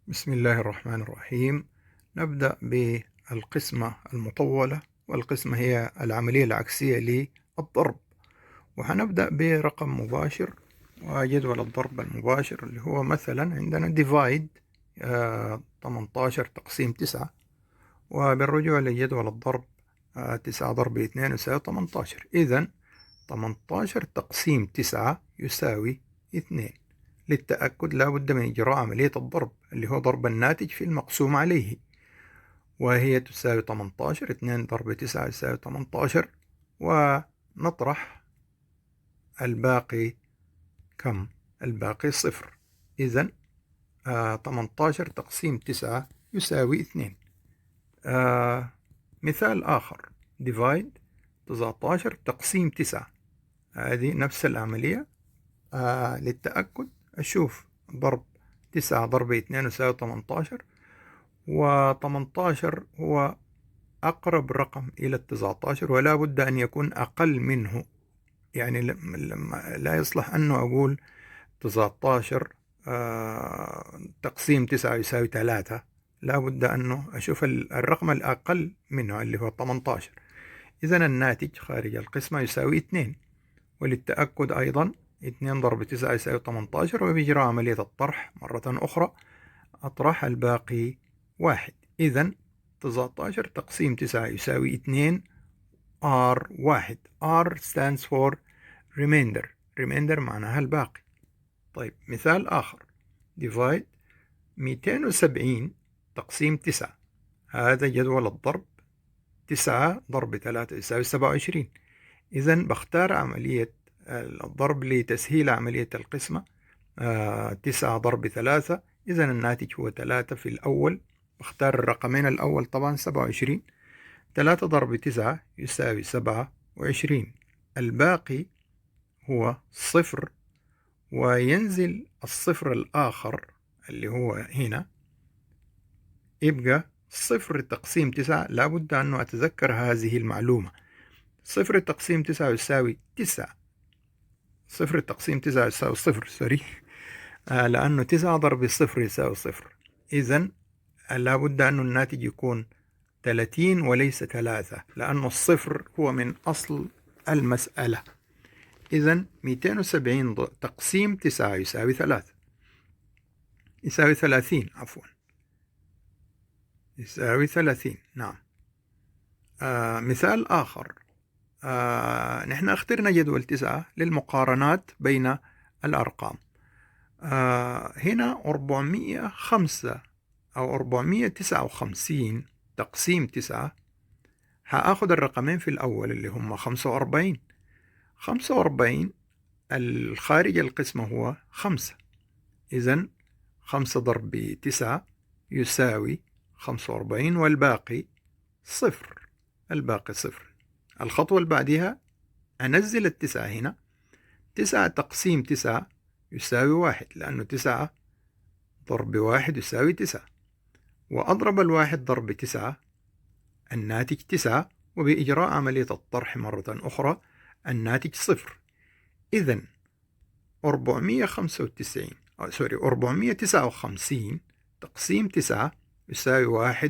بسم الله الرحمن الرحيم. نبدأ بالقسمة المطولة، والقسمة هي العملية العكسية للضرب، وهنبدأ برقم مباشر وجدول الضرب المباشر اللي هو مثلا عندنا divide 18 تقسيم 9، وبالرجوع لجدول الضرب 9 ضرب 2 يساوي 18. إذن 18 تقسيم 9 يساوي 2. للتأكد لا بد من إجراء عملية الضرب اللي هو ضرب الناتج في المقسوم عليه، وهي تساوي 18. 2 ضرب 9 يساوي 18، ونطرح الباقي. كم؟ الباقي 0. إذن 18 تقسيم 9 يساوي 2. مثال آخر، divide 19 تقسيم 9. هذه نفس العملية. للتأكد أشوف ضرب 9 ضرب 2 يساوي 18، و18 هو أقرب رقم إلى 19 ولا بد أن يكون أقل منه. يعني لما لا يصلح أنه أقول 19 تقسيم 9 يساوي 3، لا بد أنه أشوف الرقم الأقل منه اللي هو 18. إذن الناتج خارج القسمة يساوي 2. وللتأكد أيضا 2 ضرب 9 يساوي 18، وبإجراء عملية الطرح مرة أخرى أطرح الباقي 1. إذن 19 تقسيم 9 يساوي 2 R1. R stands for remainder. remainder معناها الباقي. طيب مثال آخر، divide 270 تقسيم 9. هذا جدول الضرب. 9 ضرب 3 يساوي 27. إذن بختار عملية الضرب لتسهيل عملية القسمة. 9 ضرب 3، إذن الناتج هو 3 في الأول. بختار الرقمين الأول طبعا 27. 3 ضرب 9 يساوي 27. الباقي هو 0، وينزل الصفر الآخر اللي هو هنا، يبقى 0 تقسيم 9. لابد أنه أتذكر هذه المعلومة. 0 تقسيم 9 يساوي 9. 0 تقسيم 9 يساوي 0، سوري. لأنه 9 ضرب 0 يساوي 0. إذن لابد أن الناتج يكون 30 وليس 3، لأنه الصفر هو من أصل المسألة. إذن 270 تقسيم 9 يساوي 3، يساوي 30 عفوا، يساوي 30. نعم. مثال آخر، نحن اخترنا جدول 9 للمقارنات بين الأرقام. هنا 405 أو 459 تقسيم 9. هأخذ الرقمين في الأول اللي هم 45. 45 الخارج القسمة هو 5. إذن 5 ضرب 9 يساوي 45، والباقي 0. الباقي 0. الخطوة اللي بعدها أنزل 9 هنا. 9 تقسيم 9 يساوي 1، لأنه 9 ضرب 1 يساوي 9، وأضرب 1 ضرب 9 الناتج 9، وبإجراء عملية الطرح مرة أخرى الناتج 0. إذن 459 تقسيم 9 يساوي 1.